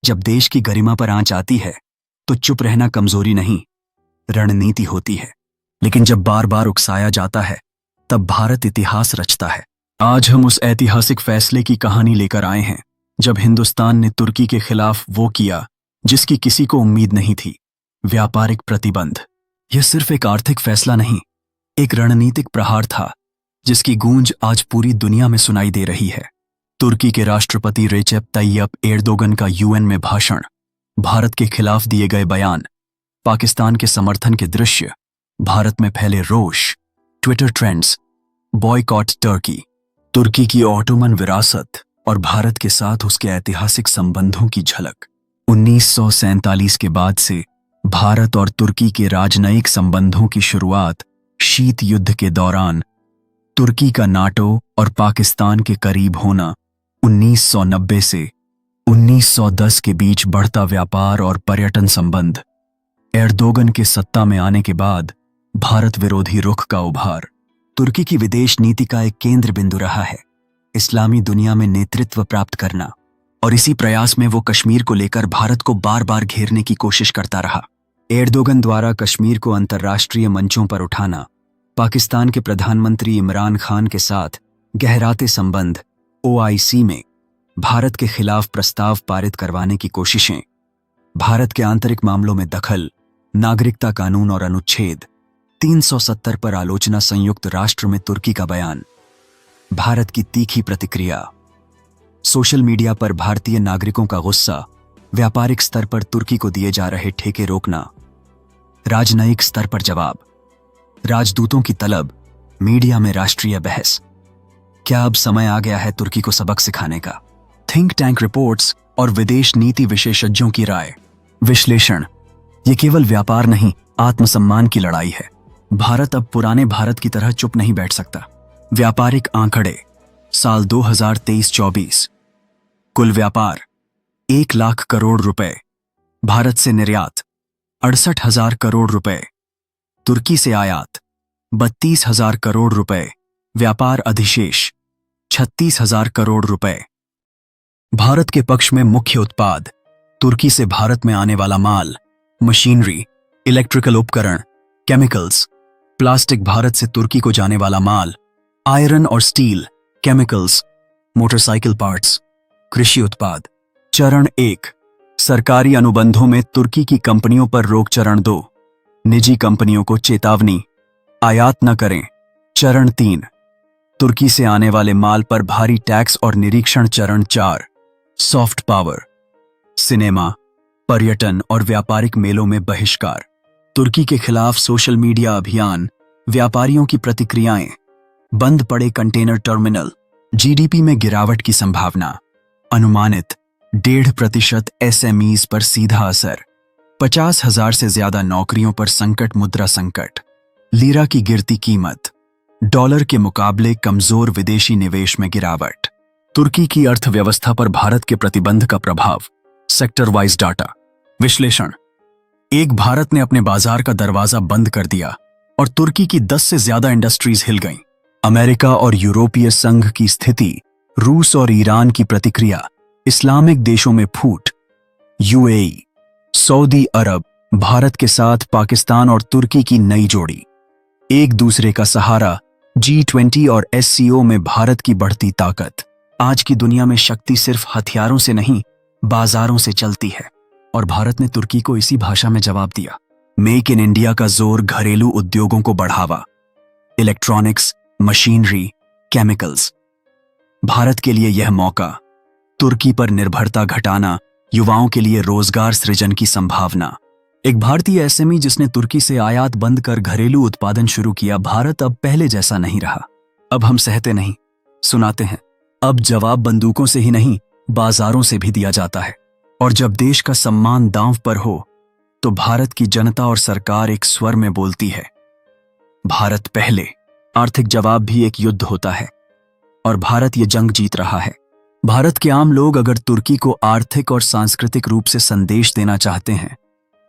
जब देश की गरिमा पर आंच आती है तो चुप रहना कमजोरी नहीं, रणनीति होती है। लेकिन जब बार बार उकसाया जाता है तब भारत इतिहास रचता है। आज हम उस ऐतिहासिक फैसले की कहानी लेकर आए हैं जब हिंदुस्तान ने तुर्की के खिलाफ वो किया जिसकी किसी को उम्मीद नहीं थी, व्यापारिक प्रतिबंध। यह सिर्फ एक आर्थिक फैसला नहीं, एक रणनीतिक प्रहार था जिसकी गूंज आज पूरी दुनिया में सुनाई दे रही है। तुर्की के राष्ट्रपति रेचेप तैयप एर्दोगन का यूएन में भाषण, भारत के खिलाफ दिए गए बयान, पाकिस्तान के समर्थन के दृश्य, भारत में फैले रोष, ट्विटर ट्रेंड्स, बॉयकॉट टर्की, तुर्की की ऑटोमन विरासत और भारत के साथ उसके ऐतिहासिक संबंधों की झलक। 1947 के बाद से भारत और तुर्की के राजनयिक संबंधों की शुरुआत शीत युद्ध के दौरान, तुर्की का नाटो और पाकिस्तान के करीब होना, 1990 से 1910 के बीच बढ़ता व्यापार और पर्यटन संबंध, एर्दोगन के सत्ता में आने के बाद भारत विरोधी रुख का उभार, तुर्की की विदेश नीति का एक केंद्र बिंदु रहा है, इस्लामी दुनिया में नेतृत्व प्राप्त करना, और इसी प्रयास में वो कश्मीर को लेकर भारत को बार बार घेरने की कोशिश करता रहा। एर्दोगन द्वारा कश्मीर को अंतर्राष्ट्रीय मंचों पर उठाना, पाकिस्तान के प्रधानमंत्री इमरान खान के साथ गहराते संबंध, ओआईसी में भारत के खिलाफ प्रस्ताव पारित करवाने की कोशिशें, भारत के आंतरिक मामलों में दखल, नागरिकता कानून और अनुच्छेद 370 पर आलोचना, संयुक्त राष्ट्र में तुर्की का बयान, भारत की तीखी प्रतिक्रिया, सोशल मीडिया पर भारतीय नागरिकों का गुस्सा, व्यापारिक स्तर पर तुर्की को दिए जा रहे ठेके रोकना, राजनयिक स्तर पर जवाब, राजदूतों की तलब, मीडिया में राष्ट्रीय बहस। क्या अब समय आ गया है तुर्की को सबक सिखाने का? थिंक टैंक रिपोर्ट्स और विदेश नीति विशेषज्ञों की राय, विश्लेषण। ये केवल व्यापार नहीं, आत्मसम्मान की लड़ाई है। भारत अब पुराने भारत की तरह चुप नहीं बैठ सकता। व्यापारिक आंकड़े, साल 2023-24, कुल व्यापार 1 लाख करोड़ रुपए, भारत से निर्यात 68,000 करोड़ रुपए, तुर्की से आयात 32,000 करोड़ रुपए, व्यापार अधिशेष 36,000 करोड़ रुपए। भारत के पक्ष में मुख्य उत्पाद, तुर्की से भारत में आने वाला माल, मशीनरी, इलेक्ट्रिकल उपकरण, केमिकल्स, प्लास्टिक, भारत से तुर्की को जाने वाला माल, आयरन और स्टील, केमिकल्स, मोटरसाइकिल पार्ट्स, कृषि उत्पाद। चरण 1, सरकारी अनुबंधों में तुर्की की कंपनियों पर रोक। चरण 2, निजी कंपनियों को चेतावनी, आयात न करें। चरण 3, तुर्की से आने वाले माल पर भारी टैक्स और निरीक्षण। चरण 4, सॉफ्ट पावर, सिनेमा, पर्यटन और व्यापारिक मेलों में बहिष्कार। तुर्की के खिलाफ सोशल मीडिया अभियान, व्यापारियों की प्रतिक्रियाएं, बंद पड़े कंटेनर टर्मिनल, जीडीपी में गिरावट की संभावना, अनुमानित 1.5% एसएमईज पर सीधा असर, 50,000 से ज्यादा नौकरियों पर संकट। मुद्रा संकट, लीरा की गिरती कीमत, डॉलर के मुकाबले कमजोर विदेशी निवेश में गिरावट। तुर्की की अर्थव्यवस्था पर भारत के प्रतिबंध का प्रभाव, सेक्टर वाइज डाटा, विश्लेषण। एक, भारत ने अपने बाजार का दरवाजा बंद कर दिया और तुर्की की 10 से ज्यादा इंडस्ट्रीज हिल गईं। अमेरिका और यूरोपीय संघ की स्थिति, रूस और ईरान की प्रतिक्रिया, इस्लामिक देशों में फूट, यूएई, सऊदी अरब, भारत के साथ पाकिस्तान और तुर्की की नई जोड़ी, एक दूसरे का सहारा, G20 और SCO में भारत की बढ़ती ताकत। आज की दुनिया में शक्ति सिर्फ हथियारों से नहीं, बाजारों से चलती है, और भारत ने तुर्की को इसी भाषा में जवाब दिया। मेक इन इंडिया का जोर, घरेलू उद्योगों को बढ़ावा, इलेक्ट्रॉनिक्स, मशीनरी, केमिकल्स। भारत के लिए यह मौका, तुर्की पर निर्भरता घटाना, युवाओं के लिए रोजगार सृजन की संभावना। एक भारतीय एसएमई जिसने तुर्की से आयात बंद कर घरेलू उत्पादन शुरू किया। भारत अब पहले जैसा नहीं रहा। अब हम सहते नहीं, सुनाते हैं। अब जवाब बंदूकों से ही नहीं, बाजारों से भी दिया जाता है। और जब देश का सम्मान दांव पर हो तो भारत की जनता और सरकार एक स्वर में बोलती है, भारत पहले। आर्थिक जवाब भी एक युद्ध होता है और भारत ये जंग जीत रहा है। भारत के आम लोग अगर तुर्की को आर्थिक और सांस्कृतिक रूप से संदेश देना चाहते हैं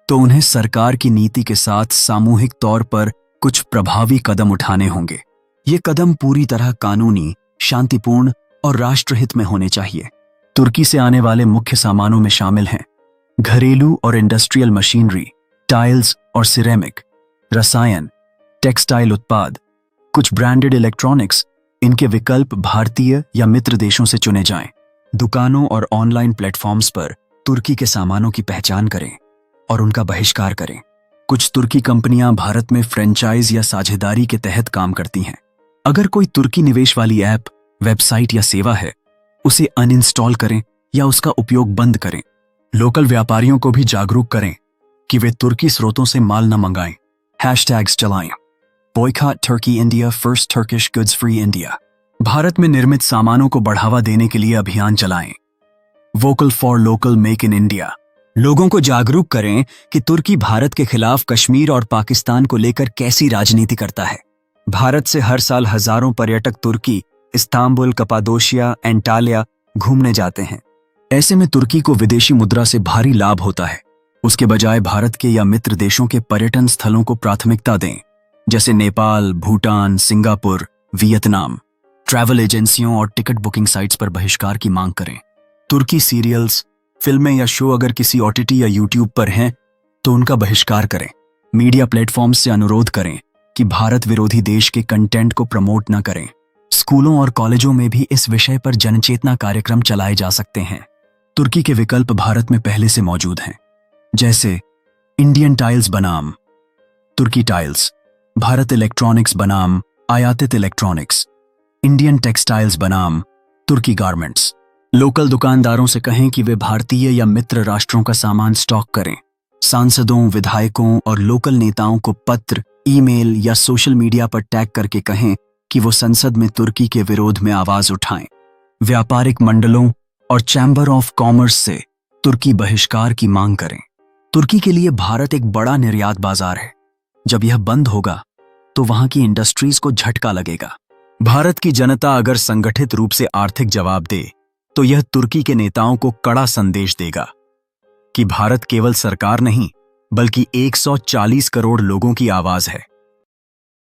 तो उन्हें सरकार की नीति के साथ सामूहिक तौर पर कुछ प्रभावी कदम उठाने होंगे। ये कदम पूरी तरह कानूनी, शांतिपूर्ण और राष्ट्रहित में होने चाहिए। तुर्की से आने वाले मुख्य सामानों में शामिल हैं घरेलू और इंडस्ट्रियल मशीनरी, टाइल्स और सिरेमिक, रसायन, टेक्सटाइल उत्पाद, कुछ ब्रांडेड इलेक्ट्रॉनिक्स। इनके विकल्प भारतीय या मित्र देशों से चुने जाएं। दुकानों और ऑनलाइन प्लेटफॉर्म्स पर तुर्की के सामानों की पहचान करें और उनका बहिष्कार करें। कुछ तुर्की कंपनियां भारत में फ्रेंचाइज या साझेदारी के तहत काम करती हैं। अगर कोई तुर्की निवेश वाली ऐप, वेबसाइट या सेवा है, उसे अनइंस्टॉल करें या उसका उपयोग बंद करें। लोकल व्यापारियों को भी जागरूक करें कि वे तुर्की स्रोतों से माल न मंगाएं। हैशटैग्स चलाएं। Boycott Turkey India, first Turkish goods free India. Bharat में निर्मित सामानों को बढ़ावा देने के लिए अभियान चलाएं। Vocal for local, make in India. लोगों को जागरूक करें कि तुर्की भारत के खिलाफ कश्मीर और पाकिस्तान को लेकर कैसी राजनीति करता है। भारत से हर साल हजारों पर्यटक तुर्की, इस्तांबुल, कपादोशिया, एंटालिया घूमने जाते हैं। ऐसे में तुर्की को विदेशी मुद्रा से भारी लाभ होता है। उसके बजाय भारत के या मित्र देशों के पर्यटन स्थलों को प्राथमिकता दें, जैसे Nepal, Bhutan, Singapore, Vietnam. Travel एजेंसियों और टिकट बुकिंग साइट्स पर बहिष्कार की मांग करें। तुर्की सीरियल्स, फिल्में या शो अगर किसी ओटीटी या यूट्यूब पर हैं तो उनका बहिष्कार करें। मीडिया प्लेटफॉर्म्स से अनुरोध करें कि भारत विरोधी देश के कंटेंट को प्रमोट न करें। स्कूलों और कॉलेजों में भी इस विषय पर जनचेतना कार्यक्रम चलाए जा सकते हैं। तुर्की के विकल्प भारत में पहले से मौजूद हैं, जैसे इंडियन टाइल्स बनाम तुर्की टाइल्स, भारत इलेक्ट्रॉनिक्स बनाम आयातित इलेक्ट्रॉनिक्स, इंडियन टेक्सटाइल्स बनाम तुर्की गारमेंट्स। लोकल दुकानदारों से कहें कि वे भारतीय या मित्र राष्ट्रों का सामान स्टॉक करें। सांसदों, विधायकों और लोकल नेताओं को पत्र, ईमेल या सोशल मीडिया पर टैग करके कहें कि वो संसद में तुर्की के विरोध में आवाज उठाएं। व्यापारिक मंडलों और चैम्बर ऑफ कॉमर्स से तुर्की बहिष्कार की मांग करें। तुर्की के लिए भारत एक बड़ा निर्यात बाजार है। जब यह बंद होगा तो वहां की इंडस्ट्रीज को झटका लगेगा। भारत की जनता अगर संगठित रूप से आर्थिक जवाब दे तो यह तुर्की के नेताओं को कड़ा संदेश देगा कि भारत केवल सरकार नहीं बल्कि 140 करोड़ लोगों की आवाज है।